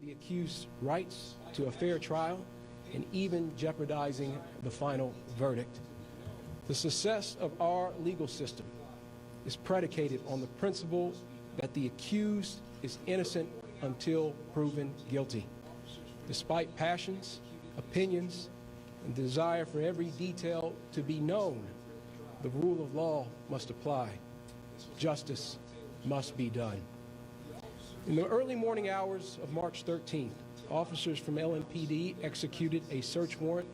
the accused's rights to a fair trial and even jeopardizing the final verdict. The success of our legal system is predicated on the principle that the accused is innocent until proven guilty. Despite passions, opinions, and desire for every detail to be known, the rule of law must apply. Justice must be done. In the early morning hours of March 13th, officers from LMPD executed a search warrant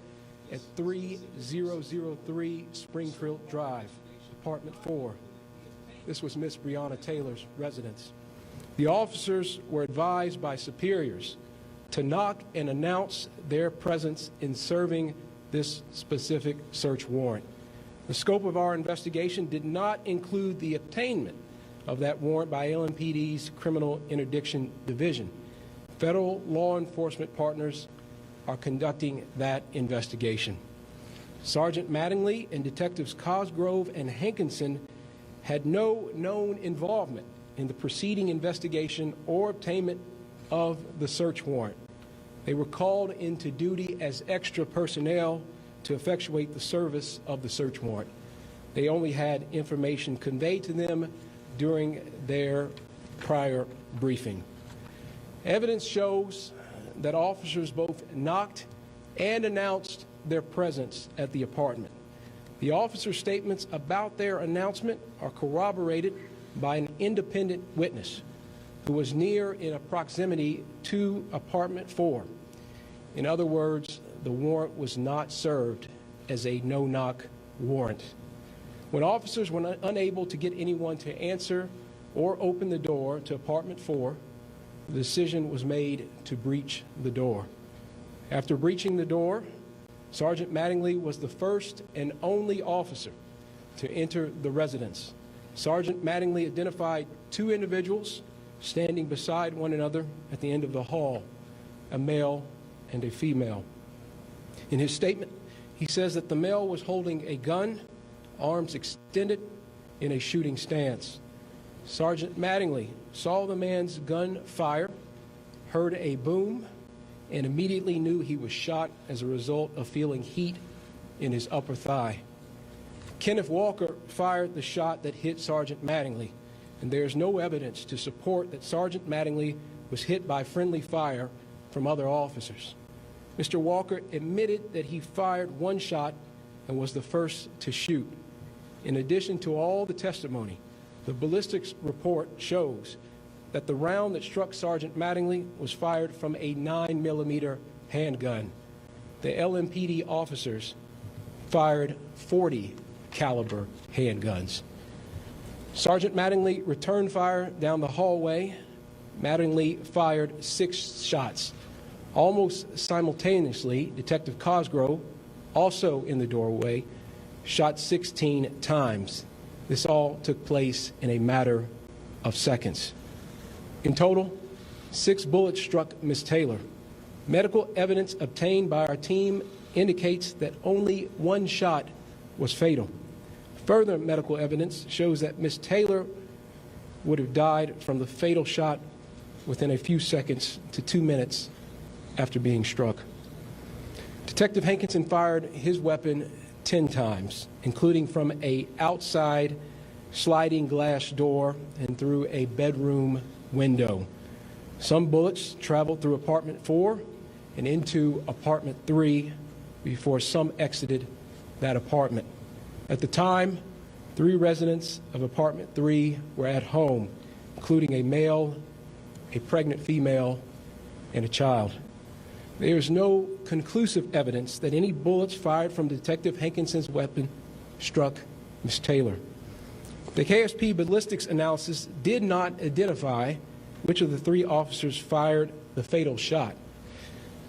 at 3003 Springfield Drive, Apartment 4. This was Miss Breonna Taylor's residence. The officers were advised by superiors to knock and announce their presence in serving this specific search warrant. The scope of our investigation did not include the obtainment of that warrant by LMPD's Criminal Interdiction Division. Federal law enforcement partners are conducting that investigation. Sergeant Mattingly and Detectives Cosgrove and Hankison had no known involvement in the preceding investigation or obtainment of the search warrant. They were called into duty as extra personnel to effectuate the service of the search warrant. They only had information conveyed to them during their prior briefing. Evidence shows that officers both knocked and announced their presence at the apartment. The officers' statements about their announcement are corroborated by an independent witness who was near in proximity to apartment 4. In other words, the warrant was not served as a no-knock warrant. When officers were unable to get anyone to answer or open the door to apartment 4, the decision was made to breach the door. After breaching the door, Sergeant Mattingly was the first and only officer to enter the residence. Sergeant Mattingly identified two individuals standing beside one another at the end of the hall, a male and a female. In his statement, he says that the male was holding a gun, arms extended, in a shooting stance. Sergeant Mattingly saw the man's gun fire, heard a boom, and immediately knew he was shot as a result of feeling heat in his upper thigh. Kenneth Walker fired the shot that hit Sergeant Mattingly, and there is no evidence to support that Sergeant Mattingly was hit by friendly fire from other officers. Mr. Walker admitted that he fired one shot and was the first to shoot. In addition to all the testimony, the ballistics report shows that the round that struck Sergeant Mattingly was fired from a 9mm handgun. The LMPD officers fired 40 caliber handguns. Sergeant Mattingly returned fire down the hallway. Mattingly fired 6 shots. Almost simultaneously, Detective Cosgrove, also in the doorway, shot 16 times. This all took place in a matter of seconds. In total, 6 bullets struck Ms. Taylor. Medical evidence obtained by our team indicates that only one shot was fatal. Further medical evidence shows that Ms. Taylor would have died from the fatal shot within a few seconds to 2 minutes after being struck. Detective Hankison fired his weapon 10 times, including from an outside sliding glass door and through a bedroom window. Some bullets traveled through apartment 4 and into apartment 3 before some exited that apartment. At the time, 3 residents of apartment 3 were at home, including a male, a pregnant female, and a child. There is no conclusive evidence that any bullets fired from Detective Hankison's weapon struck Ms. Taylor. The KSP ballistics analysis did not identify which of the 3 officers fired the fatal shot.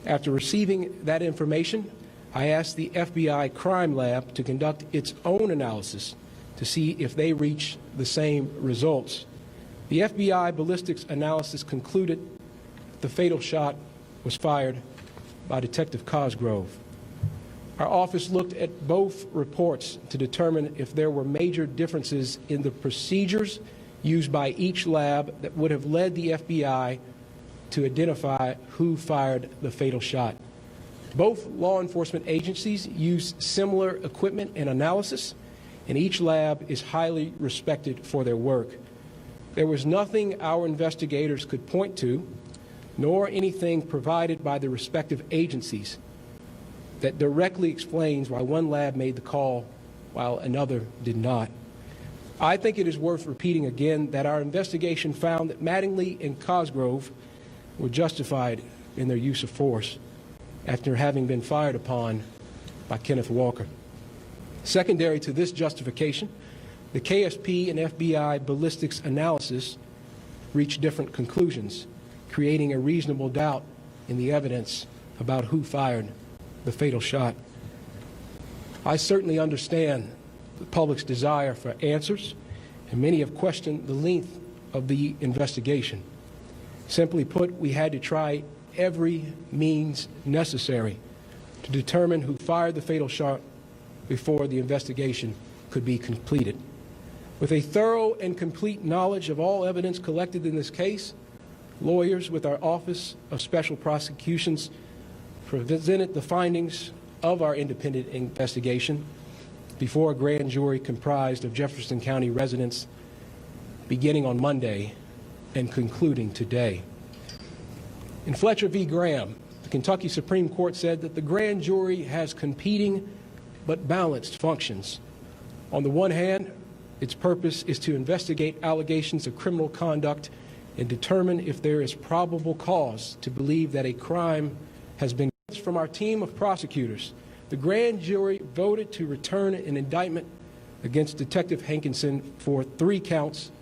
After receiving that information, I asked the FBI crime lab to conduct its own analysis to see if they reached the same results. The FBI ballistics analysis concluded the fatal shot was fired by Detective Cosgrove. Our office looked at both reports to determine if there were major differences in the procedures used by each lab that would have led the FBI to identify who fired the fatal shot. Both law enforcement agencies use similar equipment and analysis, and each lab is highly respected for their work. There was nothing our investigators could point to, nor anything provided by the respective agencies, that directly explains why one lab made the call while another did not. I think it is worth repeating again that our investigation found that Mattingly and Cosgrove were justified in their use of force after having been fired upon by Kenneth Walker. Secondary to this justification, the KSP and FBI ballistics analysis reached different conclusions, creating a reasonable doubt in the evidence about who fired the fatal shot. I certainly understand the public's desire for answers, and many have questioned the length of the investigation. Simply put, we had to try every means necessary to determine who fired the fatal shot before the investigation could be completed. With a thorough and complete knowledge of all evidence collected in this case, lawyers with our Office of Special Prosecutions presented the findings of our independent investigation before a grand jury comprised of Jefferson County residents beginning on Monday and concluding today. In Fletcher v. Graham, the Kentucky Supreme Court said that the grand jury has competing but balanced functions. On the one hand, its purpose is to investigate allegations of criminal conduct and determine if there is probable cause to believe that a crime has been committed. From our team of prosecutors, the grand jury voted to return an indictment against Detective Hankison for 3 counts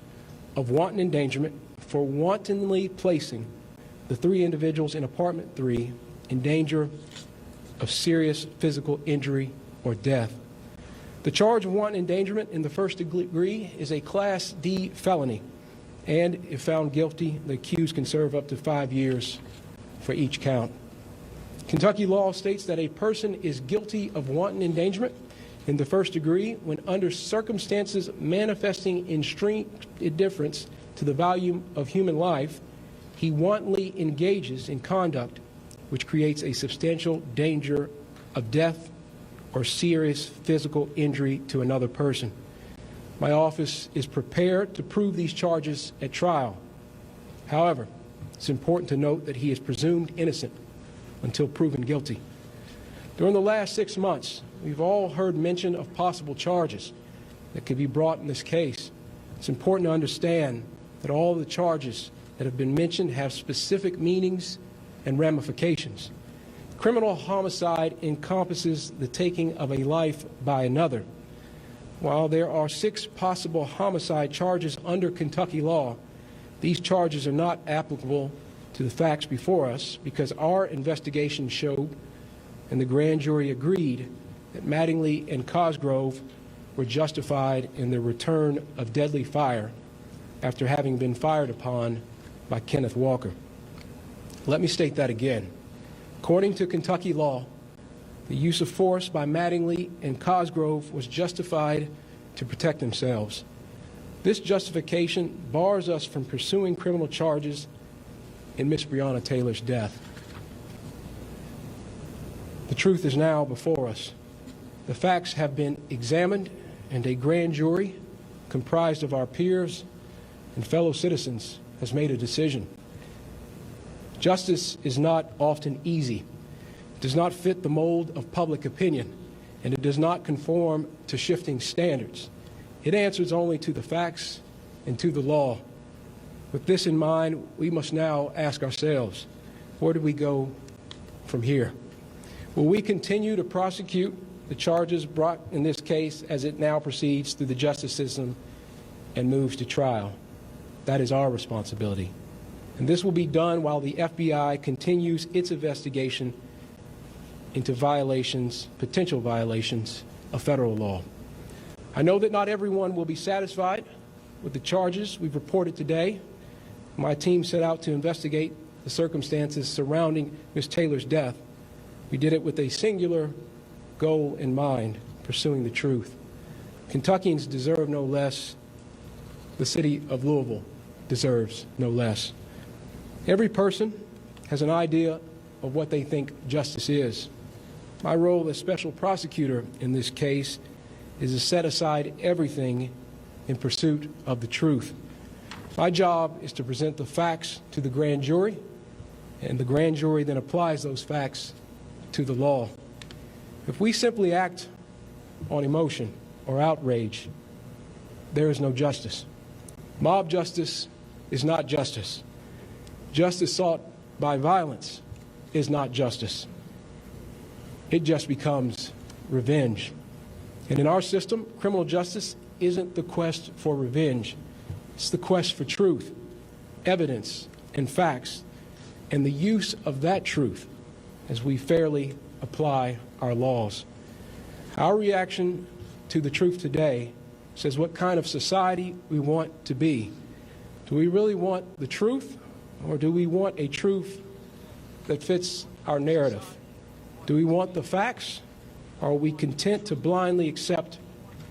of wanton endangerment for wantonly placing the 3 individuals in apartment 3 in danger of serious physical injury or death. The charge of wanton endangerment in the first degree is a Class D felony, and if found guilty, the accused can serve up to 5 years for each count. Kentucky law states that a person is guilty of wanton endangerment in the first degree when, under circumstances manifesting extreme indifference to the value of human life, he wantonly engages in conduct which creates a substantial danger of death or serious physical injury to another person. My office is prepared to prove these charges at trial. However, it's important to note that he is presumed innocent until proven guilty. During the last 6 months, we've all heard mention of possible charges that could be brought in this case. It's important to understand that all the charges that have been mentioned have specific meanings and ramifications. Criminal homicide encompasses the taking of a life by another. While there are 6 possible homicide charges under Kentucky law, these charges are not applicable to the facts before us because our investigation showed, and the grand jury agreed, that Mattingly and Cosgrove were justified in the return of deadly fire after having been fired upon by Kenneth Walker. Let me state that again. According to Kentucky law, the use of force by Mattingly and Cosgrove was justified to protect themselves. This justification bars us from pursuing criminal charges in Miss Breonna Taylor's death. The truth is now before us. The facts have been examined, and a grand jury comprised of our peers and fellow citizens has made a decision. Justice is not often easy. It does not fit the mold of public opinion, and it does not conform to shifting standards. It answers only to the facts and to the law. With this in mind, we must now ask ourselves, where do we go from here? Will we continue to prosecute the charges brought in this case as it now proceeds through the justice system and moves to trial? That is our responsibility. And this will be done while the FBI continues its investigation into violations, potential violations of federal law. I know that not everyone will be satisfied with the charges we've reported today. My team set out to investigate the circumstances surrounding Ms. Taylor's death. We did it with a singular goal in mind, pursuing the truth. Kentuckians deserve no less. The city of Louisville deserves no less. Every person has an idea of what they think justice is. My role as special prosecutor in this case is to set aside everything in pursuit of the truth. My job is to present the facts to the grand jury, and the grand jury then applies those facts to the law. If we simply act on emotion or outrage, there is no justice. Mob justice is not justice. Justice sought by violence is not justice. It just becomes revenge. And in our system, criminal justice isn't the quest for revenge. It's the quest for truth, evidence, and facts, and the use of that truth as we fairly apply our laws. Our reaction to the truth today says what kind of society we want to be. Do we really want the truth, or do we want a truth that fits our narrative? Do we want the facts, or are we content to blindly accept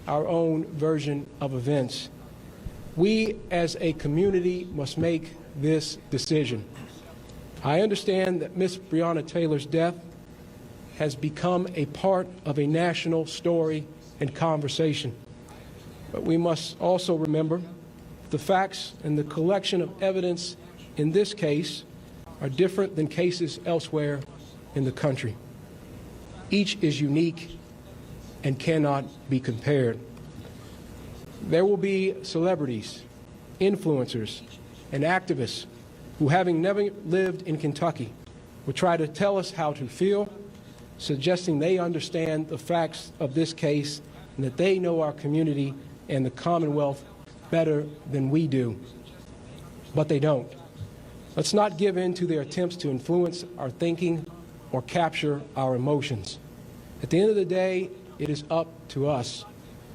our own version of events? We as a community must make this decision. I understand that Miss Breonna Taylor's death has become a part of a national story and conversation. But we must also remember the facts and the collection of evidence in this case are different than cases elsewhere in the country. Each is unique and cannot be compared. There will be celebrities, influencers, and activists who, having never lived in Kentucky, will try to tell us how to feel, suggesting they understand the facts of this case and that they know our community and the Commonwealth better than we do. But they don't. Let's not give in to their attempts to influence our thinking or capture our emotions. At the end of the day, it is up to us.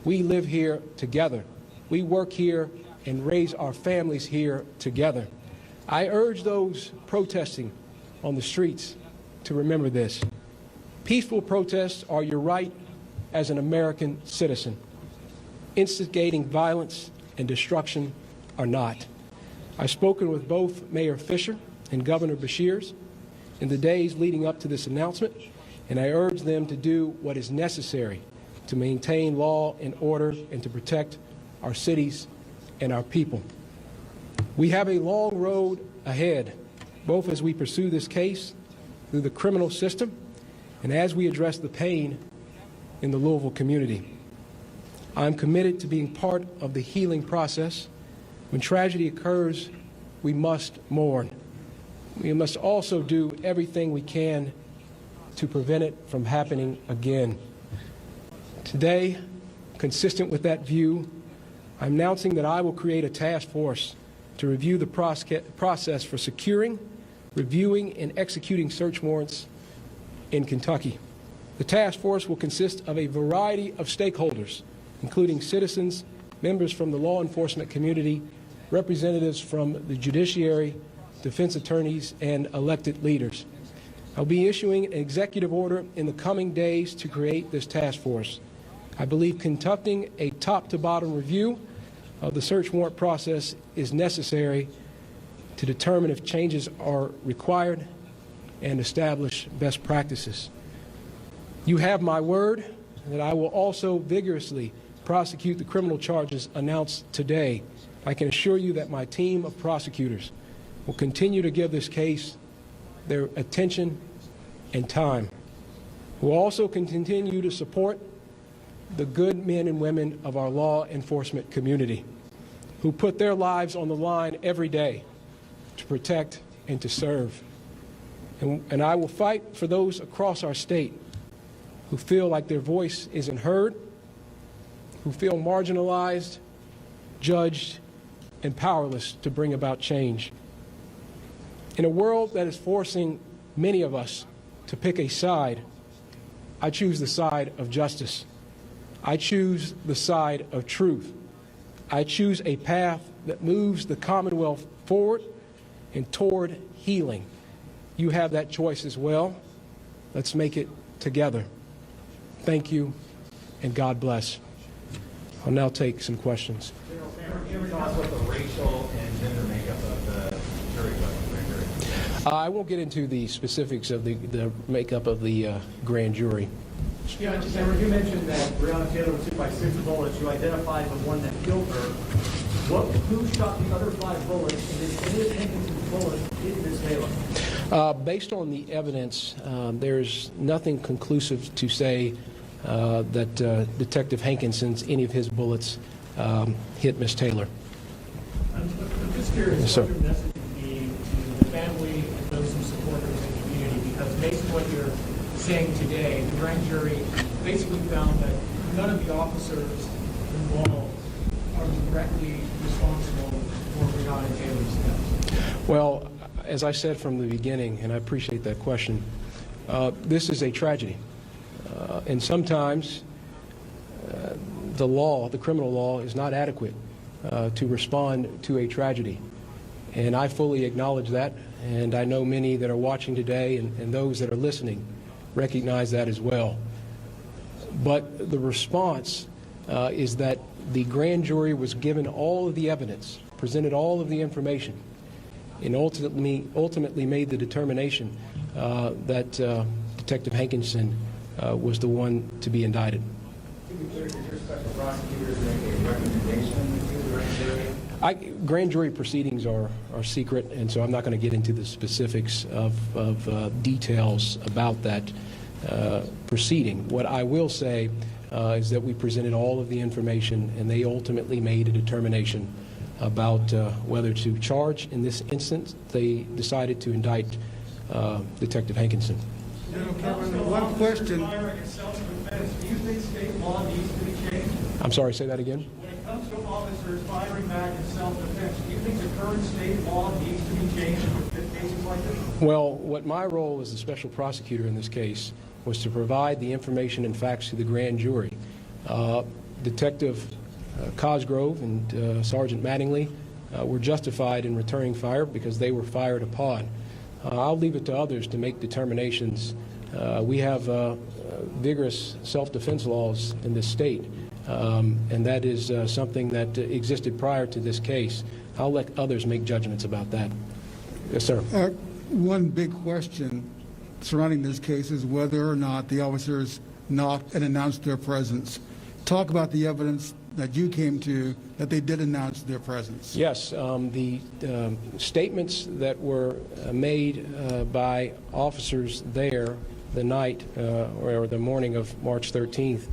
We live here together. We work here and raise our families here together. I urge those protesting on the streets to remember this. Peaceful protests are your right as an American citizen. Instigating violence and destruction are not. I've spoken with both Mayor Fisher and Governor Beshears in the days leading up to this announcement, and I urge them to do what is necessary to maintain law and order and to protect our cities and our people. We have a long road ahead, both as we pursue this case through the criminal system and as we address the pain in the Louisville community. I'm committed to being part of the healing process. When tragedy occurs, we must mourn. We must also do everything we can to prevent it from happening again. Today, consistent with that view, I'm announcing that I will create a task force to review the process for securing, reviewing, and executing search warrants in Kentucky. The task force will consist of a variety of stakeholders, including citizens, members from the law enforcement community, representatives from the judiciary, defense attorneys, and elected leaders. I'll be issuing an executive order in the coming days to create this task force. I believe conducting a top-to-bottom review of the search warrant process is necessary to determine if changes are required and establish best practices. You have my word that I will also vigorously prosecute the criminal charges announced today. I can assure you that my team of prosecutors will continue to give this case their attention and time. We'll also continue to support the good men and women of our law enforcement community who put their lives on the line every day to protect and to serve. And I will fight for those across our state who feel like their voice isn't heard, who feel marginalized, judged, and powerless to bring about change. In a world that is forcing many of us to pick a side, I choose the side of justice. I choose the side of truth. I choose a path that moves the Commonwealth forward and toward healing. You have that choice as well. Let's make it together. Thank you, and God bless. I'll now take some questions. Can you ever tell us what the racial and gender makeup of the jury was? I won't get into the specifics of the makeup of the grand jury. Yeah, Senator, you mentioned that Breonna Taylor was hit by 6 bullets. You identified the one that killed her. Who shot the other 5 bullets? And did any of Hankinson's bullets hit Ms. Taylor? Based on the evidence, there's nothing conclusive to say that Detective Hankison's, any of his bullets hit Ms. Taylor. I'm just curious Yes, what your message would be to the family and those who support her in the community, because based on what you're saying today, the grand jury basically found that none of the officers involved are directly responsible for Breonna Taylor's death. Well, as I said from the beginning, and I appreciate that question, this is a tragedy. And sometimes the law, the criminal law, is not adequate to respond to a tragedy. And I fully acknowledge that, and I know many that are watching today and those that are listening recognize that as well. But the response is that the grand jury was given all of the evidence, presented all of the information, and ultimately made the determination that Detective Hankison was the one to be indicted. To be clear, did your special prosecutors make a recommendation to the grand jury? Grand jury proceedings are secret, and so I'm not going to get into the specifics of details about that proceeding. What I will say is that we presented all of the information, and they ultimately made a determination about whether to charge. In this instance, they decided to indict Detective Hankison. One question. Do you think state law needs to be changed? I'm sorry, say that again? When it comes to officers firing back in self-defense, do you think the current state law needs to be changed in cases like this? Well, what my role as the special prosecutor in this case was to provide the information and facts to the grand jury. Detective Cosgrove and Sergeant Mattingly were justified in returning fire because they were fired upon. I'll leave it to others to make determinations. We have vigorous self-defense laws in this state, and that is something that existed prior to this case. I'll let others make judgments about that. Yes, sir. One big question surrounding this case is whether or not the officers knocked and announced their presence. Talk about the evidence that you came to that they did announce their presence. Yes, the statements that were made by officers there the night or the morning of March 13th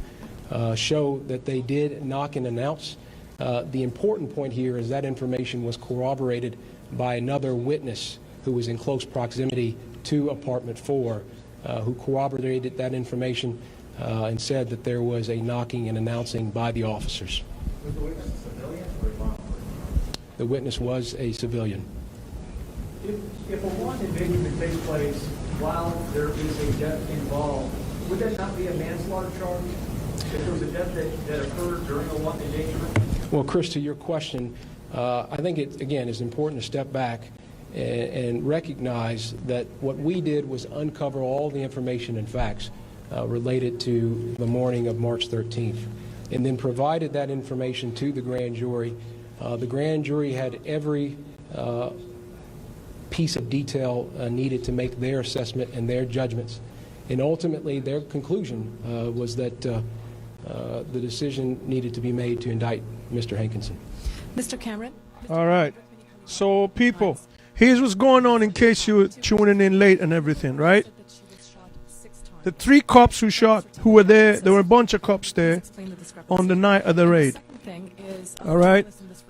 show that they did knock and announce. The important point here is that information was corroborated by another witness who was in close proximity to apartment 4, who corroborated that information and said that there was a knocking and announcing by the officers. Was the witness a civilian or a law enforcement? The witness was a civilian. If a wanted endangerment takes place while there is a death involved, would that not be a manslaughter charge? If there was a death that occurred during a wanted endangerment? Well, Chris, to your question, I think it, again, is important to step back and recognize that what we did was uncover all the information and facts related to the morning of March 13th, and then provided that information to the grand jury. The grand jury had every piece of detail needed to make their assessment and their judgments, and ultimately their conclusion was that the decision needed to be made to indict Mr. Hankison. Mr. Cameron? All right. So, people, here's what's going on in case you're tuning in late and everything, right? The 3 cops who were there were a bunch of cops there on the night of the raid. All right?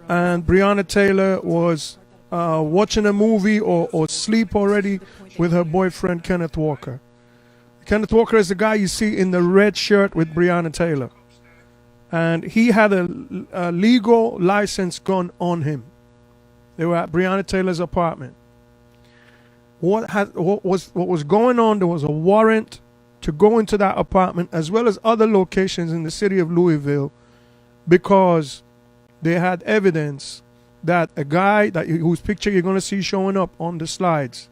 And Breonna Taylor was watching a movie or sleep already with her boyfriend, Kenneth Walker. Kenneth Walker is the guy you see in the red shirt with Breonna Taylor. And he had a legal licensed gun on him. They were at Breonna Taylor's apartment. What was going on, there was a warrant to go into that apartment as well as other locations in the city of Louisville because they had evidence that a guy whose picture you're going to see showing up on the slides,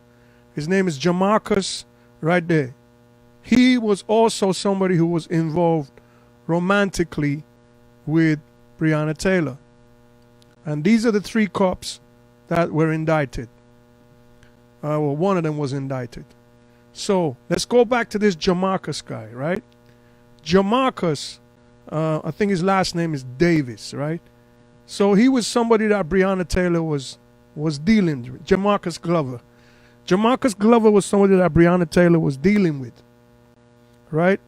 his name is Jamarcus right there. He was also somebody who was involved romantically with Breonna Taylor. And these are the 3 cops that were indicted. Well, one of them was indicted. So let's go back to this Jamarcus guy, right? Jamarcus, I think his last name is Davis, right? So he was somebody that Breonna Taylor was dealing with, Jamarcus Glover. Jamarcus Glover was somebody that Breonna Taylor was dealing with, right?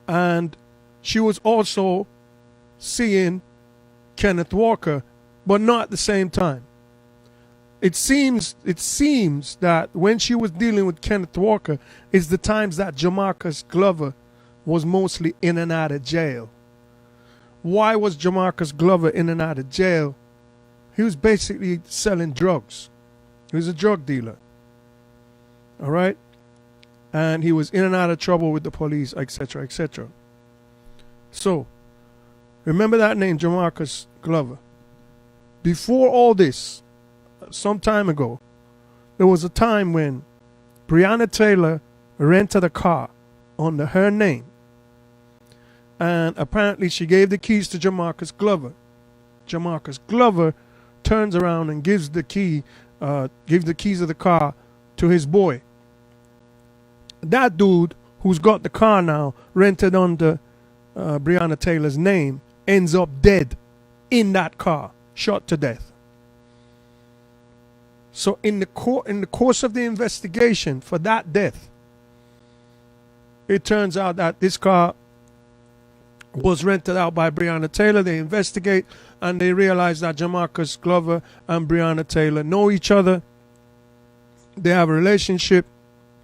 And she was also seeing Kenneth Walker, but not at the same time. It seems that when she was dealing with Kenneth Walker is the times that Jamarcus Glover was mostly in and out of jail. Why was Jamarcus Glover in and out of jail? He was basically selling drugs. He was a drug dealer. All right? And he was in and out of trouble with the police, etc., etc. So, remember that name, Jamarcus Glover. Before all this, some time ago, there was a time when Breonna Taylor rented a car under her name. And apparently she gave the keys to Jamarcus Glover. Jamarcus Glover turns around and gives the keys of the car to his boy. That dude who's got the car now, rented under Breonna Taylor's name, ends up dead in that car, shot to death. So in the course of the investigation for that death, it turns out that this car was rented out by Breonna Taylor. They investigate and they realize that Jamarcus Glover and Breonna Taylor know each other. They have a relationship.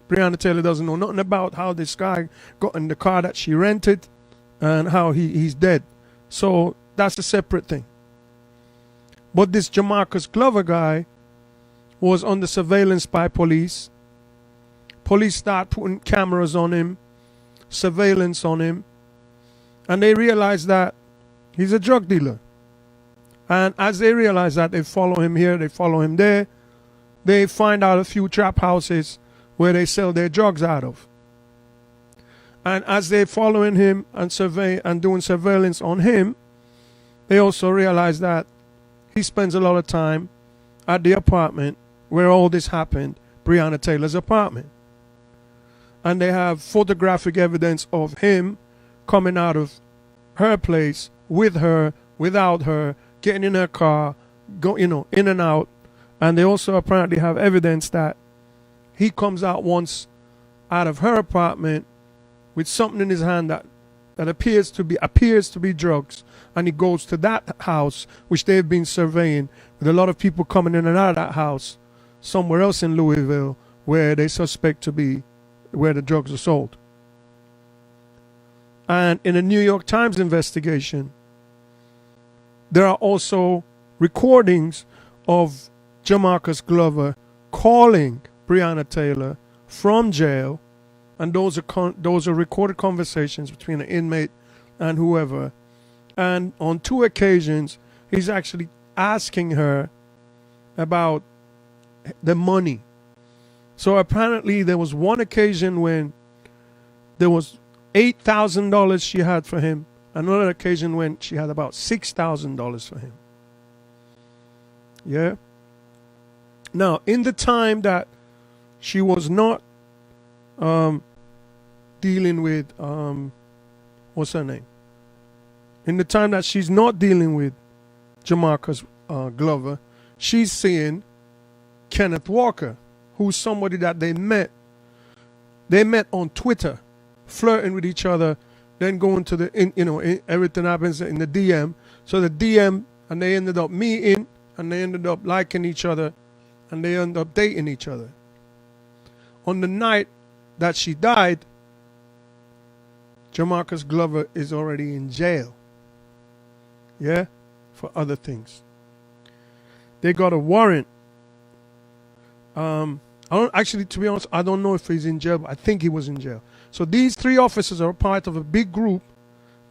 Breonna Taylor doesn't know nothing about how this guy got in the car that she rented and how he's dead. So that's a separate thing. But this Jamarcus Glover guy was under surveillance by police. Police start putting cameras on him, surveillance on him, and they realize that he's a drug dealer. And as they realize that, they follow him here, they follow him there. They find out a few trap houses where they sell their drugs out of. And as they're following him and doing surveillance on him, they also realize that he spends a lot of time at the apartment where all this happened, Breonna Taylor's apartment. And they have photographic evidence of him coming out of her place with her, without her, getting in her car, in and out. And they also apparently have evidence that he comes out once out of her apartment with something in his hand that appears to be drugs, and he goes to that house which they've been surveying with a lot of people coming in and out of that house somewhere else in Louisville where they suspect to be where the drugs are sold. And in a New York Times investigation, there are also recordings of Jamarcus Glover calling Breonna Taylor from jail, and those are recorded conversations between an inmate and whoever. And on 2 occasions, he's actually asking her about the money. So apparently there was one occasion when there was $8,000 she had for him. Another occasion when she had about $6,000 for him. Yeah. Now, in the time that she was not dealing with what's her name? In the time that she's not dealing with Jamarcus Glover, she's seeing Kenneth Walker, who's somebody that they met. They met on Twitter, flirting with each other, then going to everything happens in the DM. So the DM, and they ended up meeting, and they ended up liking each other, and they ended up dating each other. On the night that she died, Jamarcus Glover is already in jail. Yeah, for other things. They got a warrant. To be honest, I don't know if he's in jail, but I think he was in jail. So these 3 officers are part of a big group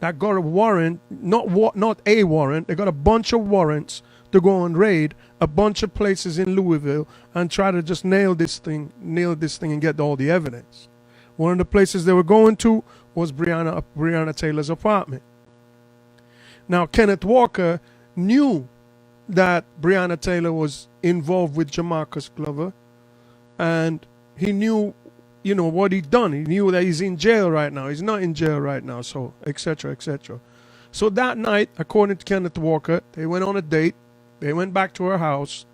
that got a warrant, not a warrant. They got a bunch of warrants to go and raid a bunch of places in Louisville and try to just nail this thing and get all the evidence. One of the places they were going to was Breonna Taylor's apartment. Now, Kenneth Walker knew that Breonna Taylor was involved with Jamarcus Glover, and he knew, what he'd done. He knew that he's in jail right now. He's not in jail right now, so etc., etc. So that night, according to Kenneth Walker, they went on a date. They went back to her house.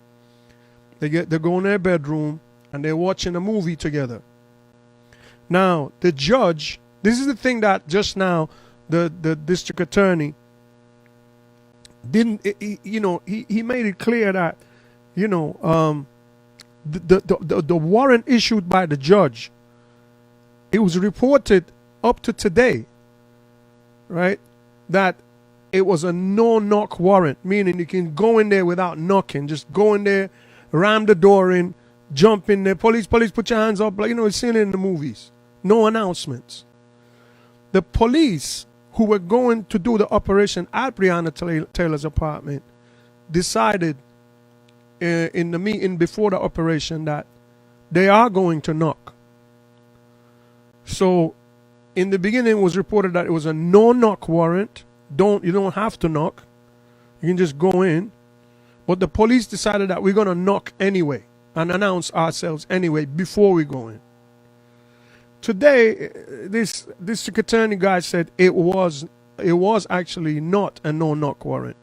They go in their bedroom, and they're watching a movie together. Now, the judge, this is the thing that just now the district attorney didn't, he made it clear that, the warrant issued by the judge, it was reported up to today, right, that it was a no-knock warrant, meaning you can go in there without knocking. Just go in there, ram the door in, jump in there. Police, put your hands up. Like, it's seen it in the movies. No announcements. The police who were going to do the operation at Breonna Taylor's apartment decided in the meeting before the operation that they are going to knock. So in the beginning it was reported that it was a no-knock warrant. You don't have to knock. You can just go in. But the police decided that we're going to knock anyway and announce ourselves anyway before we go in. Today, this district attorney guy said it was actually not a no-knock warrant.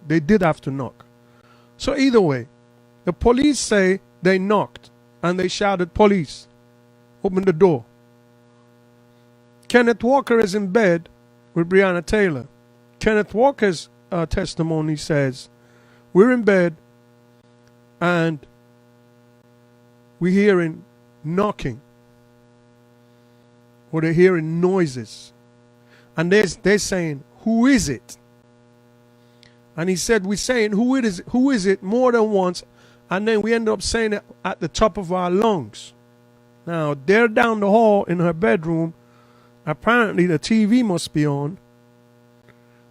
They did have to knock. So either way, the police say they knocked and they shouted, "Police, open the door." Kenneth Walker is in bed with Breonna Taylor. Kenneth Walker's testimony says, we're in bed and we're hearing knocking, or they're hearing noises. And they're saying, "Who is it?" And he said, we're saying, who is it more than once, and then we end up saying it at the top of our lungs. Now, they're down the hall in her bedroom. Apparently, the TV must be on.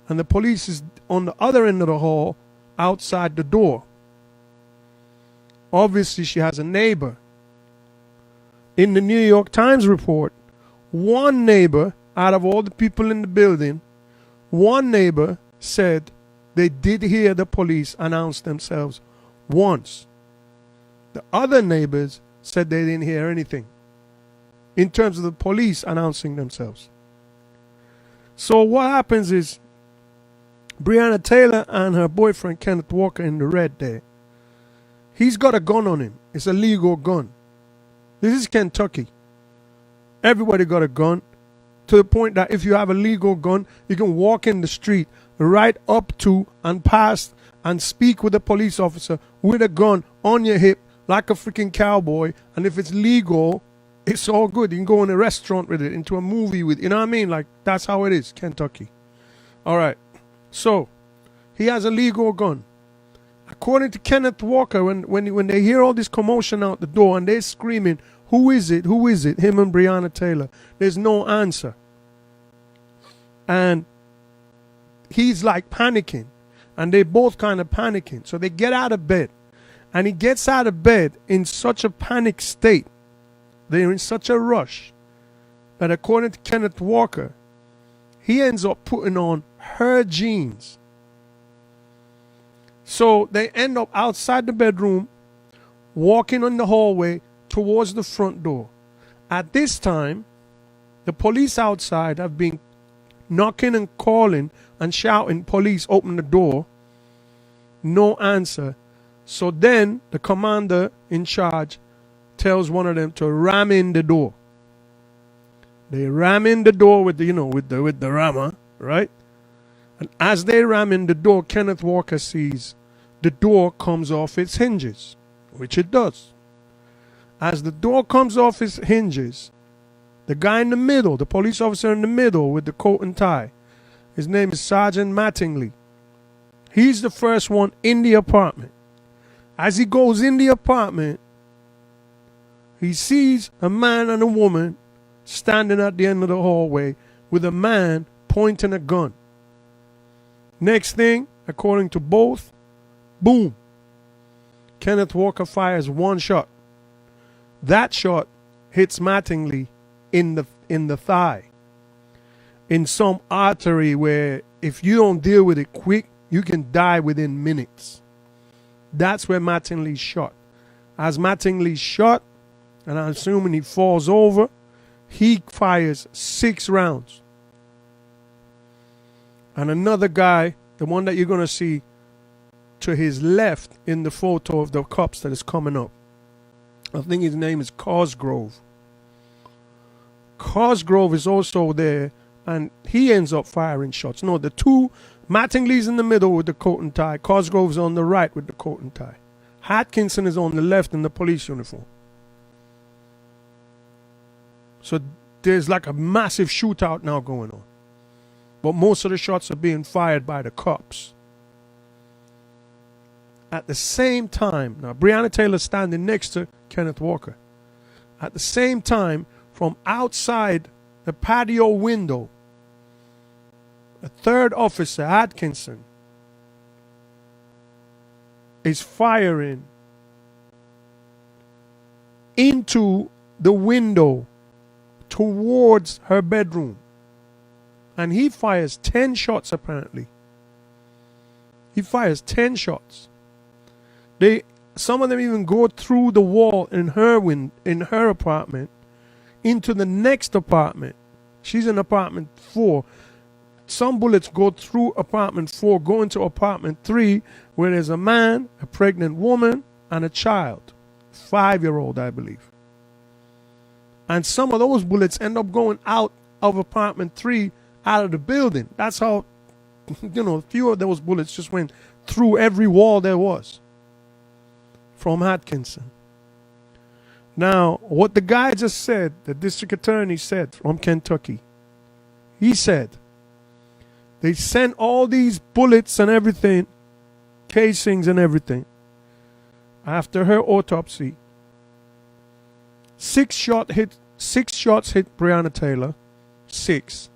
And the police is on the other end of the hall, outside the door. Obviously, she has a neighbor. In the New York Times report, one neighbor, out of all the people in the building, one neighbor said they did hear the police announce themselves once. The other neighbors said they didn't hear anything in terms of the police announcing themselves. So what happens is Breonna Taylor and her boyfriend Kenneth Walker in the red there, he's got a gun on him. It's a legal gun. This is Kentucky. Everybody got a gun, to the point that if you have a legal gun, you can walk in the street right up to and past and speak with a police officer with a gun on your hip like a freaking cowboy. And if it's legal, it's all good. You can go in a restaurant with it, into a movie with, you know what I mean? Like, that's how it is, Kentucky. All right. So, he has a legal gun. According to Kenneth Walker, when they hear all this commotion out the door and they're screaming, "Who is it? Who is it?" Him and Breonna Taylor. There's no answer. And he's like panicking. And they both kind of panicking. So they get out of bed. And he gets out of bed in such a panic state. They're in such a rush that according to Kenneth Walker, he ends up putting on her jeans. So they end up outside the bedroom, walking in the hallway towards the front door. At this time, the police outside have been knocking and calling and shouting, "Police, open the door." No answer. So then the commander in charge tells one of them to ram in the door. They ram in the door with the rammer, right? And as they ram in the door, Kenneth Walker sees the door comes off its hinges, which it does. As the door comes off its hinges, the guy in the middle, the police officer in the middle with the coat and tie, his name is Sergeant Mattingly. He's the first one in the apartment. As he goes in the apartment, he sees a man and a woman standing at the end of the hallway with a man pointing a gun. Next thing, according to both, boom, Kenneth Walker fires one shot. That shot hits Mattingly in the thigh, in some artery where if you don't deal with it quick, you can die within minutes. That's where Mattingly shot. As Mattingly shot, and I'm assuming he falls over, he fires 6 rounds. And another guy, the one that you're going to see to his left in the photo of the cops that is coming up, I think his name is Cosgrove. Cosgrove is also there, and he ends up firing shots. No, the two, Mattingly's in the middle with the coat and tie. Cosgrove's on the right with the coat and tie. Hankison is on the left in the police uniform. So there's like a massive shootout now going on. But most of the shots are being fired by the cops. At the same time, now Breonna Taylor standing next to Kenneth Walker. At the same time, from outside the patio window, a third officer, Hankison, is firing into the window towards her bedroom. And he fires 10 shots apparently. He fires 10 shots. Some of them even go through the wall in her apartment into the next apartment. She's in apartment 4. Some bullets go through apartment 4, go into apartment 3, where there's a man, a pregnant woman, and a child. 5-year-old, I believe. And some of those bullets end up going out of apartment 3, out of the building. That's how, a few of those bullets just went through every wall there was from Hankison. Now, what the guy just said, the district attorney said from Kentucky, he said, they sent all these bullets and everything, casings and everything, after her autopsy. 6 shots hit Breonna Taylor. 6.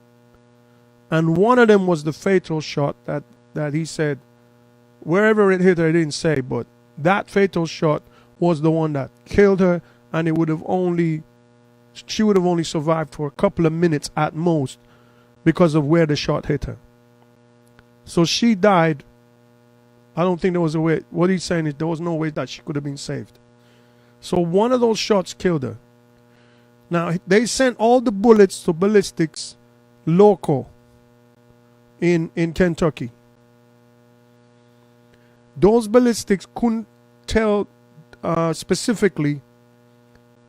And one of them was the fatal shot that he said, wherever it hit her, he didn't say, but that fatal shot was the one that killed her, and she would have only survived for a couple of minutes at most because of where the shot hit her. So she died. I don't think there was a way. What he's saying is there was no way that she could have been saved. So one of those shots killed her. Now, they sent all the bullets to ballistics local in Kentucky. Those ballistics couldn't tell specifically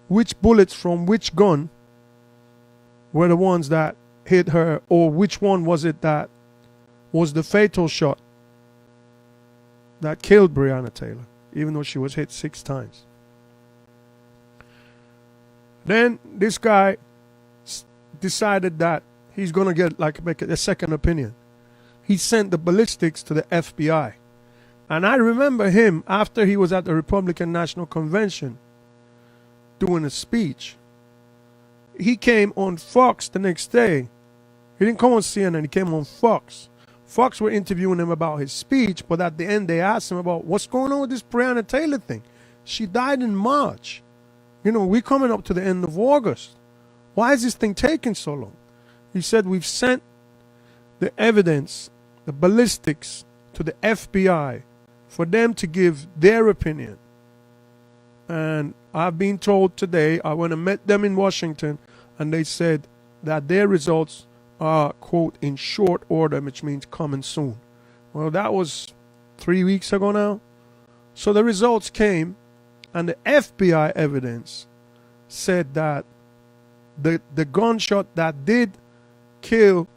which bullets from which gun were the ones that hit her, or which one was it that was the fatal shot that killed Breonna Taylor, even though she was hit 6 times. Then this guy decided that he's going to make a second opinion. He sent the ballistics to the FBI. And I remember him after he was at the Republican National Convention doing a speech. He came on Fox the next day. He didn't come on CNN, he came on Fox. Fox were interviewing him about his speech, but at the end they asked him about what's going on with this Breonna Taylor thing. She died in March. We're coming up to the end of August. Why is this thing taking so long? He said, we've sent the evidence, the ballistics, to the FBI for them to give their opinion. And I've been told today, I went and met them in Washington, and they said that their results are, quote, in short order, which means coming soon. Well, that was 3 weeks ago now. So the results came, and the FBI evidence said that the gunshot that did kill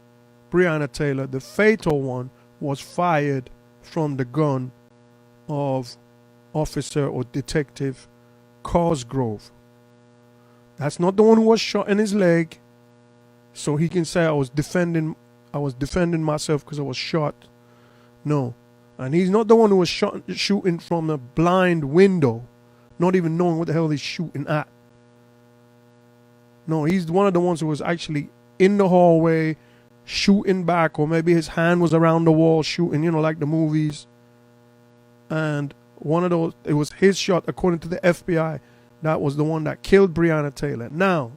Breonna Taylor, the fatal one, was fired from the gun of Officer or Detective Cosgrove. That's not the one who was shot in his leg, so he can say I was defending myself because I was shot. No. And he's not the one who was shooting from a blind window, not even knowing what the hell he's shooting at. No, he's one of the ones who was actually in the hallway shooting back, or maybe his hand was around the wall shooting, like the movies. And one of those, it was his shot, according to the FBI, that was the one that killed Breonna Taylor. Now,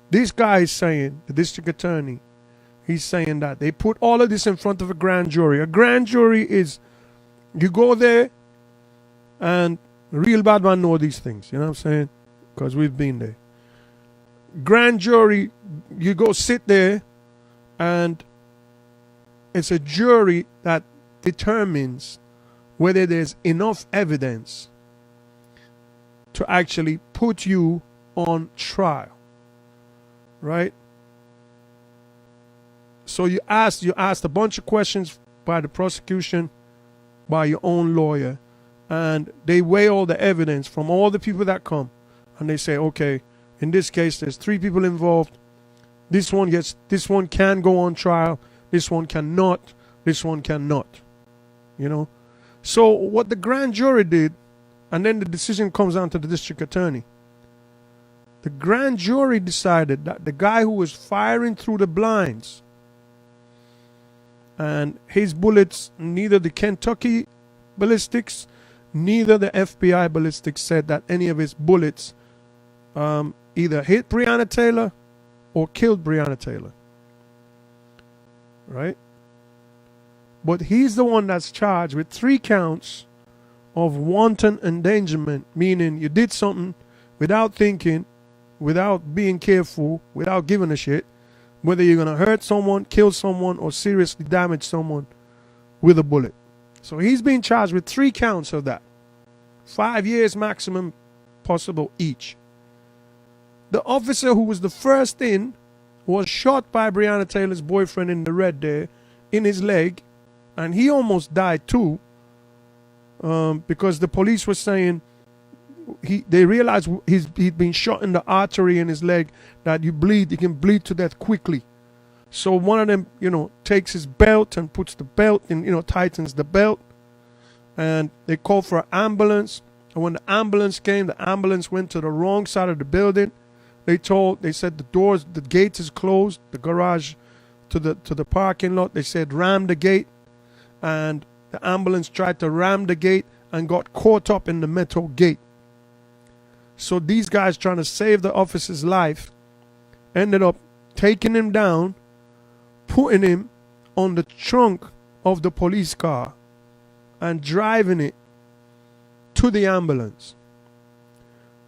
this guy is saying, the district attorney, he's saying that they put all of this in front of a grand jury. A grand jury is, you go there, And real bad man know these things, you know what I'm saying? Because we've been there. Grand jury, you go sit there, and it's a jury that determines whether there's enough evidence to actually put you on trial, right? So you asked a bunch of questions by the prosecution, by your own lawyer, and they weigh all the evidence from all the people that come, and they say, okay, in this case, there's 3 people involved. This one can go on trial. This one cannot. This one cannot. You know? So what the grand jury did, and then the decision comes down to the district attorney. The grand jury decided that the guy who was firing through the blinds, and his bullets, neither the Kentucky ballistics, neither the FBI ballistics said that any of his bullets either hit Breonna Taylor or killed Breonna Taylor. Right? But he's the one that's charged with 3 counts of wanton endangerment, meaning you did something without thinking, without being careful, without giving a shit, whether you're going to hurt someone, kill someone, or seriously damage someone with a bullet. So he's being charged with 3 counts of that. 5 years maximum possible each. The officer who was the first in was shot by Breonna Taylor's boyfriend in the red there, in his leg, and he almost died too, because the police were saying they realized he'd been shot in the artery in his leg, that you can bleed to death quickly. So one of them, takes his belt and puts the belt in, tightens the belt, and they called for an ambulance. And when the ambulance came, the ambulance went to the wrong side of the building. They said the gate is closed, the garage to the parking lot. They said ram the gate, and the ambulance tried to ram the gate and got caught up in the metal gate. So these guys trying to save the officer's life ended up taking him down, putting him on the trunk of the police car and driving it to the ambulance.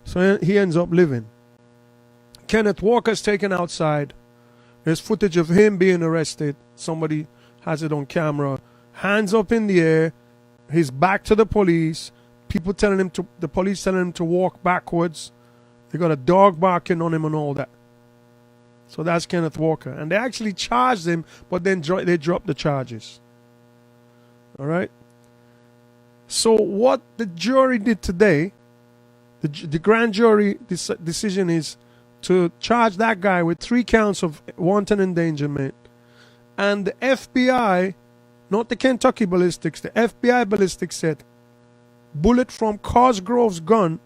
So he ends up living. Kenneth Walker's taken outside. There's footage of him being arrested. Somebody has it on camera. Hands up in the air. His back to the police. The police telling him to walk backwards. They got a dog barking on him and all that. So that's Kenneth Walker. And they actually charged him, but then they dropped the charges. All right? So what the jury did today, the grand jury decision is to charge that guy with 3 counts of wanton endangerment. And the FBI, not the Kentucky ballistics, the FBI ballistics said bullet from Cosgrove's gun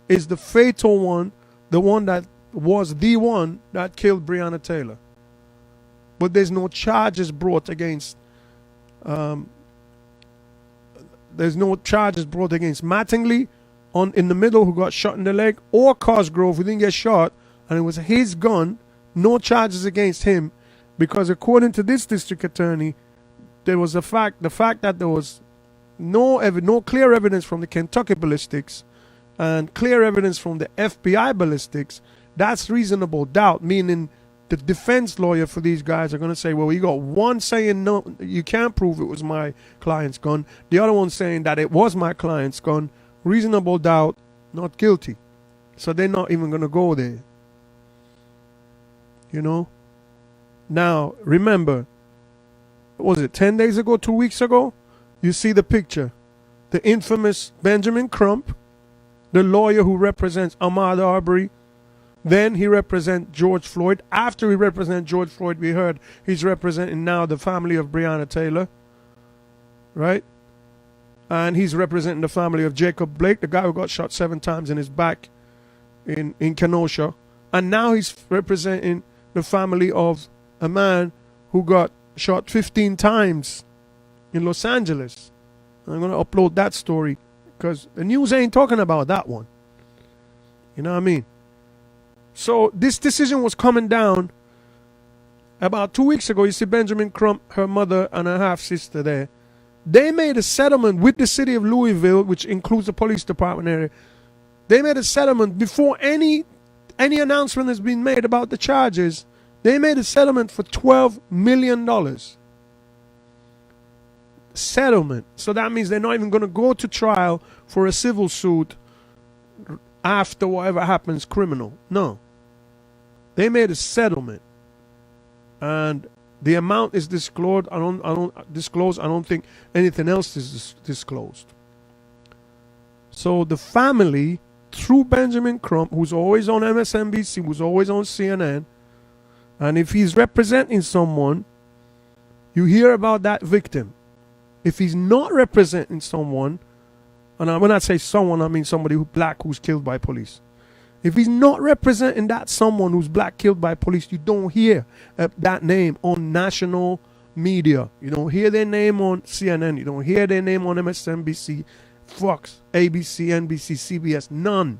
is the fatal one, the one that was the one that killed Breonna Taylor. But there's no charges brought against Mattingly in the middle, who got shot in the leg, or Cosgrove, who didn't get shot, and it was his gun. No charges against him, because according to this district attorney, there was the fact that there was no clear evidence from the Kentucky ballistics and clear evidence from the FBI ballistics. That's reasonable doubt, meaning the defense lawyer for these guys are going to say, well, you got one saying no, you can't prove it was my client's gun. The other one saying that it was my client's gun. Reasonable doubt, not guilty. So they're not even going to go there. Now, remember, what was it, 10 days ago, 2 weeks ago? You see the picture. The infamous Benjamin Crump, the lawyer who represents Ahmaud Arbery. Then he represents George Floyd. After he represents George Floyd, we heard he's representing now the family of Breonna Taylor. Right? And he's representing the family of Jacob Blake, the guy who got shot 7 times in his back in Kenosha. And now he's representing the family of a man who got shot 15 times in Los Angeles. I'm going to upload that story because the news ain't talking about that one. You know what I mean? So this decision was coming down about 2 weeks ago. You see Benjamin Crump, her mother, and her half-sister there. They made a settlement with the city of Louisville, which includes the police department area. They made a settlement before any announcement has been made about the charges. They made a settlement for $12 million. Settlement. So that means they're not even going to go to trial for a civil suit after whatever happens criminal. No. They made a settlement. And the amount is disclosed. I don't think anything else is disclosed. So the family, through Benjamin Crump, who's always on MSNBC, who's always on CNN, and if he's representing someone, you hear about that victim. If he's not representing someone, and when I say someone, I mean somebody who's black who's killed by police. If he's not representing that someone who's black killed by police, you don't hear that name on national media. You don't hear their name on CNN. You don't hear their name on MSNBC, Fox, ABC, NBC, CBS. None.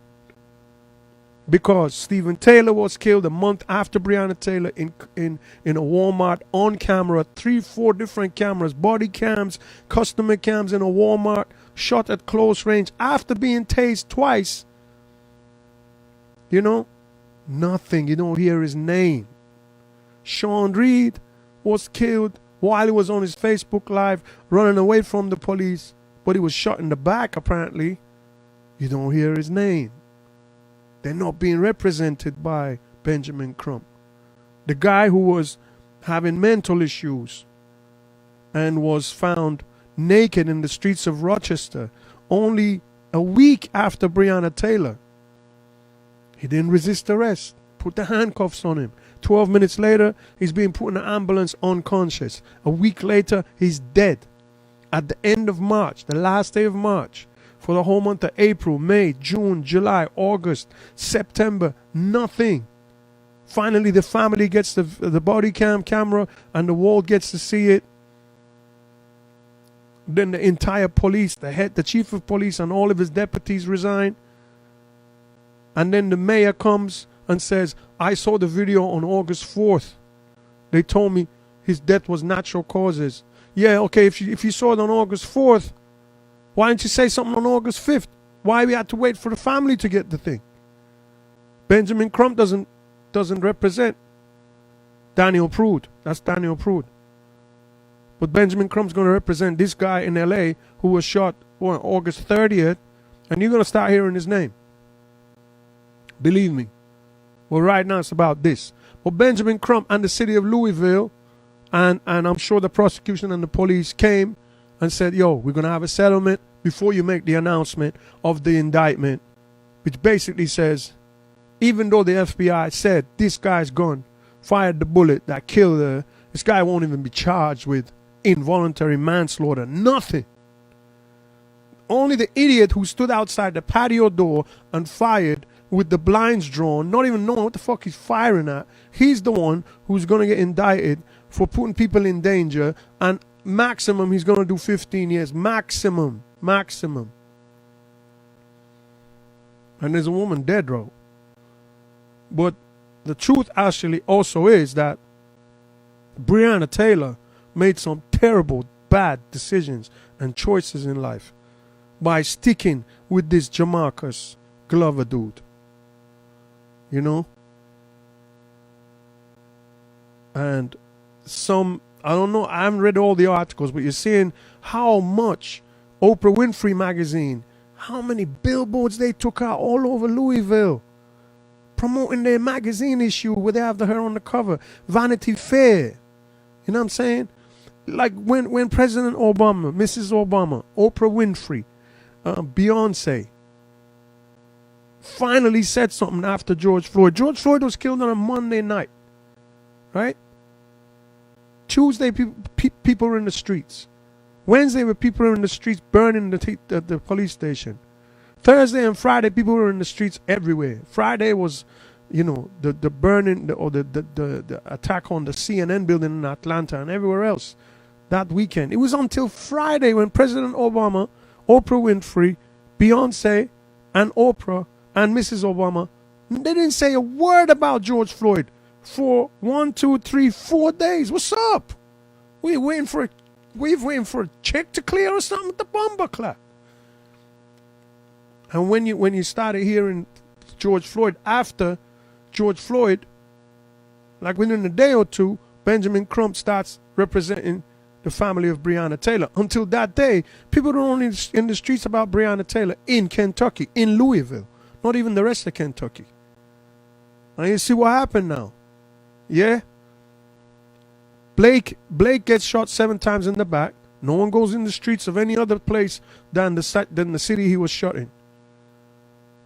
Because Stephen Taylor was killed a month after Breonna Taylor in a Walmart on camera, 3-4 different cameras, body cams, customer cams in a Walmart, shot at close range after being tased twice. You know, nothing. You don't hear his name. Sean Reed was killed while he was on his Facebook Live running away from the police, but he was shot in the back apparently. You don't hear his name. They're not being represented by Benjamin Crump. The guy who was having mental issues and was found naked in the streets of Rochester only a week after Breonna Taylor. He didn't resist arrest. Put the handcuffs on him. 12 minutes later, he's being put in an ambulance unconscious. A week later, he's dead. At the end of March, the last day of March, for the whole month of April, May, June, July, August, September, nothing. Finally, the family gets the body camera and the world gets to see it. Then the entire police, the chief of police and all of his deputies resign. And then the mayor comes and says, I saw the video on August 4th. They told me his death was natural causes. Yeah, okay, if you saw it on August 4th, why didn't you say something on August 5th? Why we had to wait for the family to get the thing? Benjamin Crump doesn't represent Daniel Prude. That's Daniel Prude. But Benjamin Crump's going to represent this guy in L.A. who was shot on August 30th, and you're going to start hearing his name. Believe me. Well, right now it's about this. But Benjamin Crump and the city of Louisville, and I'm sure the prosecution and the police came and said, yo, we're going to have a settlement before you make the announcement of the indictment, which basically says, even though the FBI said this guy's gun fired the bullet that killed her, this guy won't even be charged with involuntary manslaughter. Nothing. Only the idiot who stood outside the patio door and fired with the blinds drawn, not even knowing what the fuck he's firing at, he's the one who's going to get indicted for putting people in danger, and maximum he's going to do 15 years. Maximum. And there's a woman dead, bro. But the truth actually also is that Breonna Taylor made some terrible, bad decisions and choices in life by sticking with this Jamarcus Glover dude. You know? And I don't know, I haven't read all the articles, but you're seeing how much Oprah Winfrey magazine, how many billboards they took out all over Louisville, promoting their magazine issue where they have her on the cover. Vanity Fair. You know what I'm saying? Like when President Obama, Mrs. Obama, Oprah Winfrey, Beyonce finally said something after George Floyd. George Floyd was killed on a Monday night, right? Tuesday, people were in the streets. Wednesday, people were in the streets burning the police station. Thursday and Friday, people were in the streets everywhere. Friday was, you know, the burning or the attack on the CNN building in Atlanta and everywhere else that weekend. It was until Friday when President Obama, Oprah Winfrey, Beyonce, and Oprah and Mrs. Obama, they didn't say a word about George Floyd for 1, 2, 3, 4 days. What's up? We're waiting for waiting for a check to clear or something. The bomber clap. And when you started hearing George Floyd, after George Floyd, like within a day or two, Benjamin Crump starts representing the family of Breonna Taylor. Until that day, people don't only in the streets about Breonna Taylor in Kentucky, in Louisville, not even the rest of Kentucky. And you see what happened now. Yeah? Blake gets shot 7 times in the back. No one goes in the streets of any other place than the city he was shot in.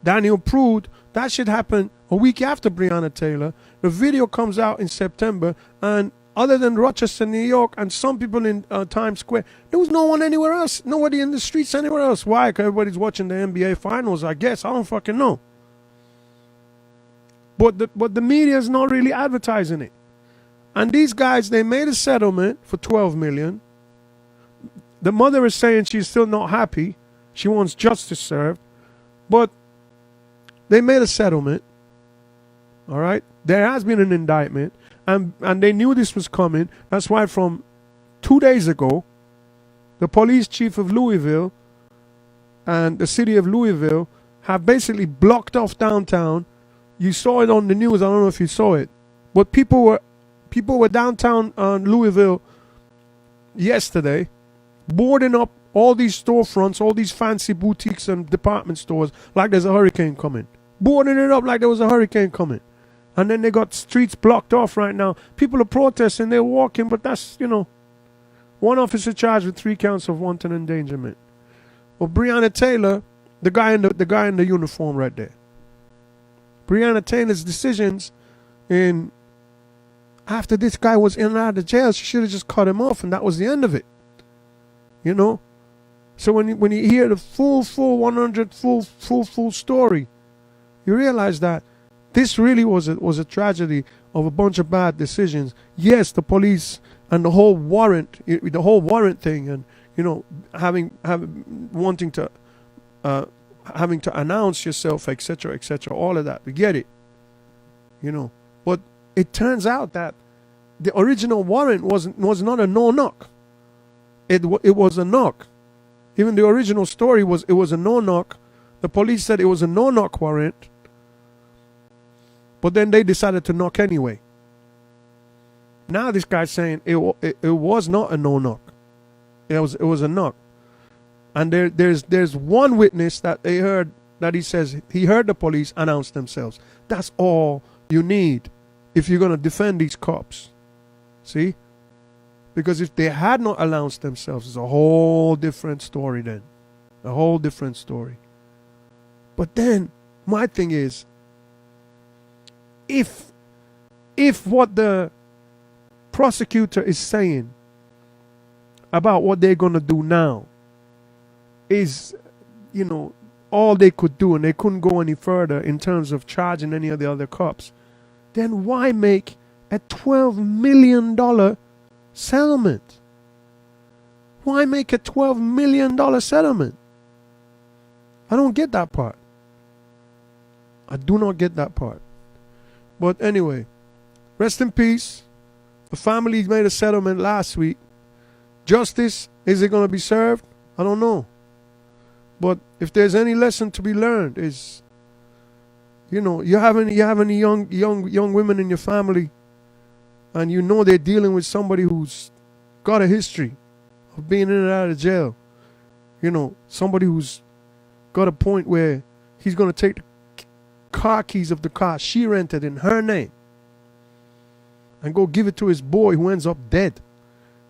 Daniel Prude, that shit happened a week after Breonna Taylor. The video comes out in September, and other than Rochester, New York, and some people in Times Square, there was no one anywhere else. Nobody in the streets anywhere else. Why? Because everybody's watching the NBA Finals, I guess. I don't fucking know. But the media is not really advertising it. And these guys, they made a settlement for $12 million. The mother is saying she's still not happy. She wants justice served. But they made a settlement. All right? There has been an indictment. And they knew this was coming. That's why from 2 days ago, the police chief of Louisville and the city of Louisville have basically blocked off downtown. You saw it on the news. I don't know if you saw it. But people were downtown Louisville yesterday, boarding up all these storefronts, all these fancy boutiques and department stores like there's a hurricane coming. Boarding it up like there was a hurricane coming. And then they got streets blocked off right now. People are protesting, they're walking, but that's, one officer charged with 3 counts of wanton endangerment. Well, Breonna Taylor, the guy in the uniform right there. Breonna Taylor's decisions after this guy was in and out of jail, she should have just cut him off, and that was the end of it. So when you hear the full 100 full story, you realize that this really was a tragedy of a bunch of bad decisions. Yes, the police and the whole warrant thing, and having to announce yourself, etc., all of that. We get it, But it turns out that the original warrant was not a no knock. It was a knock. Even the original story was a no knock. The police said it was a no knock warrant. But then they decided to knock anyway. Now this guy's saying it was not a no knock. It was a knock. And there's one witness that they heard that he says he heard the police announce themselves. That's all you need if you're going to defend these cops. See? Because if they had not announced themselves, it's a whole different story then. A whole different story. But then my thing is, if what the prosecutor is saying about what they're going to do now is, all they could do and they couldn't go any further in terms of charging any of the other cops, then why make a $12 million settlement? Why make a $12 million settlement? I don't get that part. I do not get that part. But anyway, rest in peace. The family made a settlement last week. Justice, is it going to be served? I don't know. But if there's any lesson to be learned, is, you have any young women in your family, and they're dealing with somebody who's got a history of being in and out of jail. Somebody who's got a point where he's going to take the car keys of the car she rented in her name and go give it to his boy who ends up dead.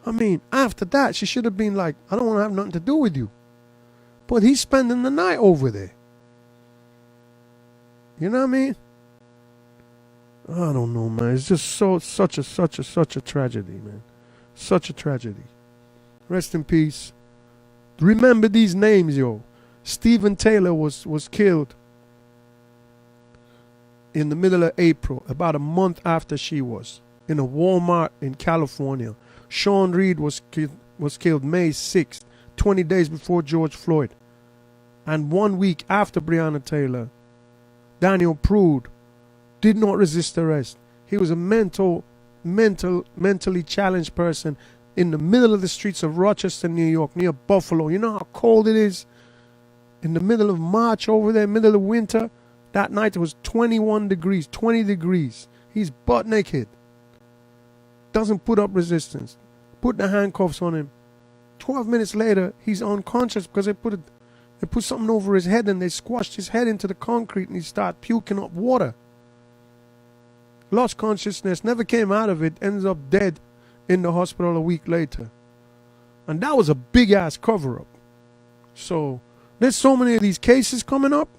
I mean, after that, she should have been like, I don't want to have nothing to do with you. But he's spending the night over there. You know what I mean? I don't know, man. It's just such a tragedy, man. Such a tragedy. Rest in peace. Remember these names, yo. Stephen Taylor was killed in the middle of April, about a month after she was, in a Walmart in California. Sean Reed was killed May 6th, 20 days before George Floyd. And 1 week after Breonna Taylor, Daniel Prude did not resist arrest. He was a mentally challenged person. in the middle of the streets of Rochester, New York, near Buffalo. You know how cold it is? In the middle of March over there, middle of winter. That night it was 21 degrees, 20 degrees. He's butt naked. Doesn't put up resistance. Put the handcuffs on him. 12 minutes later, he's unconscious because they put something over his head and they squashed his head into the concrete and he started puking up water. Lost consciousness, never came out of it, ends up dead in the hospital a week later. And that was a big ass cover up. So there's so many of these cases coming up.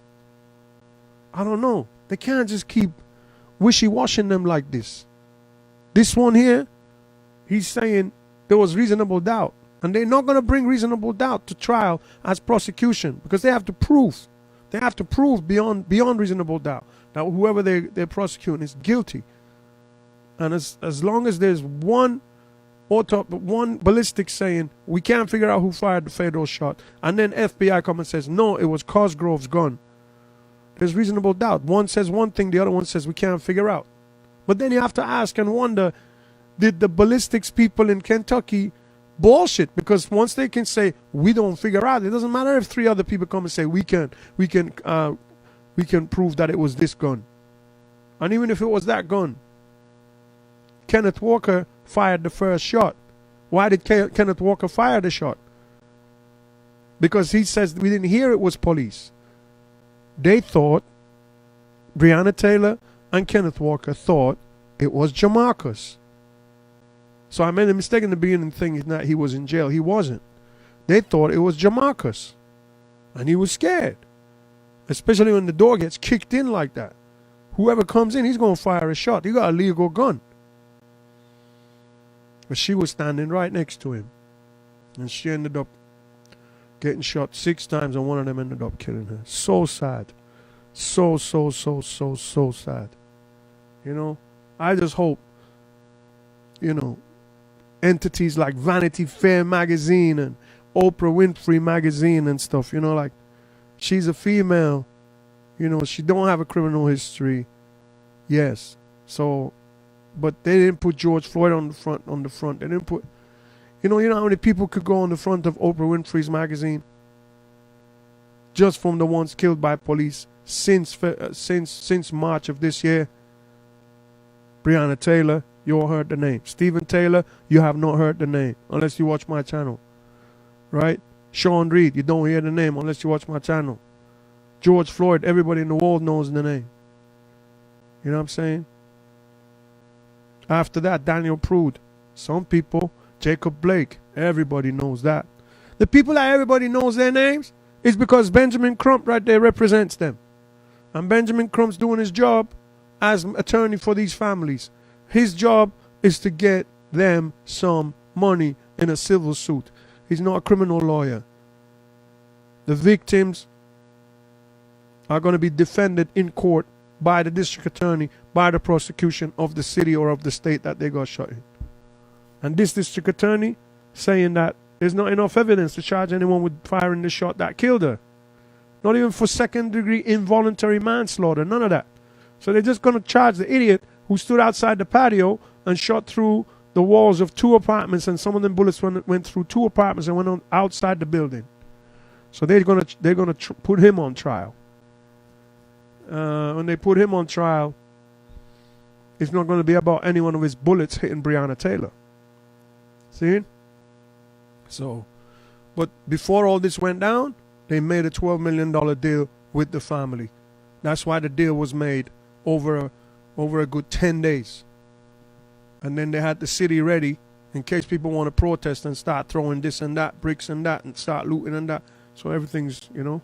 I don't know. They can't just keep wishy-washing them like this. This one here, he's saying there was reasonable doubt. And they're not going to bring reasonable doubt to trial as prosecution because they have to prove. They have to prove beyond reasonable doubt that whoever they're prosecuting is guilty. And as long as there's one ballistic saying we can't figure out who fired the fatal shot, and then FBI comes and says no, it was Cosgrove's gun. There's reasonable doubt. One says one thing, the other one says we can't figure out. But then you have to ask and wonder, did the ballistics people in Kentucky bullshit? Because once they can say we don't figure out, it doesn't matter if 3 other people come and say we can prove that it was this gun. And even if it was that gun, Kenneth Walker fired the first shot. Why did Kenneth Walker fire the shot? Because he says we didn't hear it was police. They thought, Breonna Taylor and Kenneth Walker thought it was Jamarcus. So I made a mistake in the beginning thinking that he was in jail. He wasn't. They thought it was Jamarcus. And he was scared. Especially when the door gets kicked in like that. Whoever comes in, he's going to fire a shot. He got a legal gun. But she was standing right next to him. And she ended up getting shot 6 times and one of them ended up killing her. So sad. So sad. You know, I just hope, you know, entities like Vanity Fair magazine and Oprah Winfrey magazine and stuff, you know, like she's a female, you know, she don't have a criminal history. Yes. So, but they didn't put George Floyd on the front. They didn't put, you know how many people could go on the front of Oprah Winfrey's magazine? Just from the ones killed by police since March of this year. Breonna Taylor, you all heard the name. Stephen Taylor, you have not heard the name unless you watch my channel. Right? Sean Reed, you don't hear the name unless you watch my channel. George Floyd, everybody in the world knows the name. You know what I'm saying? After that, Daniel Prude. Some people, Jacob Blake, everybody knows that. The people that everybody knows their names is because Benjamin Crump right there represents them. And Benjamin Crump's doing his job as attorney for these families. His job is to get them some money in a civil suit. He's not a criminal lawyer. The victims are going to be defended in court by the district attorney, by the prosecution of the city or of the state that they got shot in. And this district attorney saying that there's not enough evidence to charge anyone with firing the shot that killed her. Not even for second-degree involuntary manslaughter, none of that. So they're just going to charge the idiot who stood outside the patio and shot through the walls of 2 apartments, and some of them bullets went through 2 apartments and went on outside the building. So they're going to put him on trial. When they put him on trial, it's not going to be about any one of his bullets hitting Breonna Taylor. See? So, but before all this went down, they made a $12 million deal with the family. That's why the deal was made over a good 10 days. And then they had the city ready in case people want to protest and start throwing this and that, bricks and that, and start looting and that. So everything's, you know.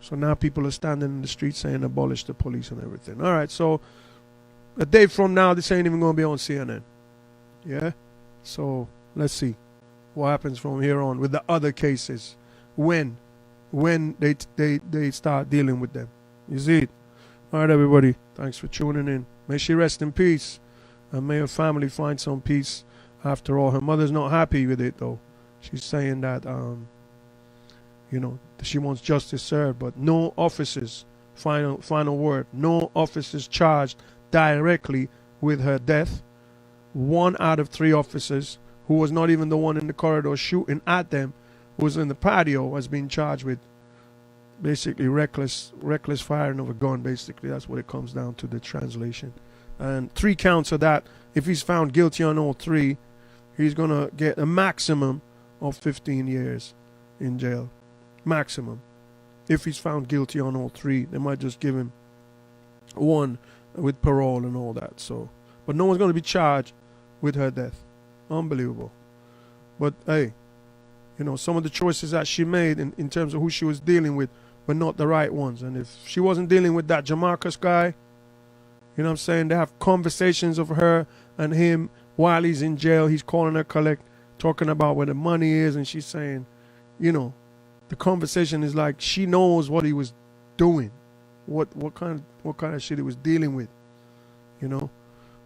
So now people are standing in the streets saying abolish the police and everything. All right, so a day from now, this ain't even going to be on CNN. Yeah? So let's see what happens from here on with the other cases when they start dealing with them. You see it? All right, everybody. Thanks for tuning in. May she rest in peace. And may her family find some peace after all. Her mother's not happy with it, though. She's saying that, you know, she wants justice served, but no officers, final word, no officers charged directly with her death. 1 out of 3 officers who was not even the one in the corridor shooting at them, who was in the patio, has been charged with basically reckless firing of a gun. Basically, that's what it comes down to, the translation. And 3 counts of that. If he's found guilty on all 3, he's gonna get a maximum of 15 years in jail. Maximum. If he's found guilty on all 3, they might just give him 1 with parole and all that. So, but no one's gonna be charged with her death. Unbelievable. But hey, you know, some of the choices that she made in terms of who she was dealing with were not the right ones. And if she wasn't dealing with that Jamarcus guy, you know what I'm saying, they have conversations of her and him while he's in jail. He's calling her collect, talking about where the money is, and she's saying, you know, the conversation is like she knows what he was doing, what kind of shit he was dealing with, you know.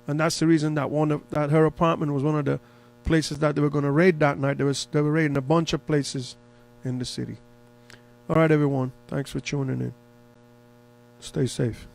And that's the reason that that her apartment was one of the places that they were going to raid that night. They were raiding a bunch of places in the city. All right, everyone. Thanks for tuning in. Stay safe.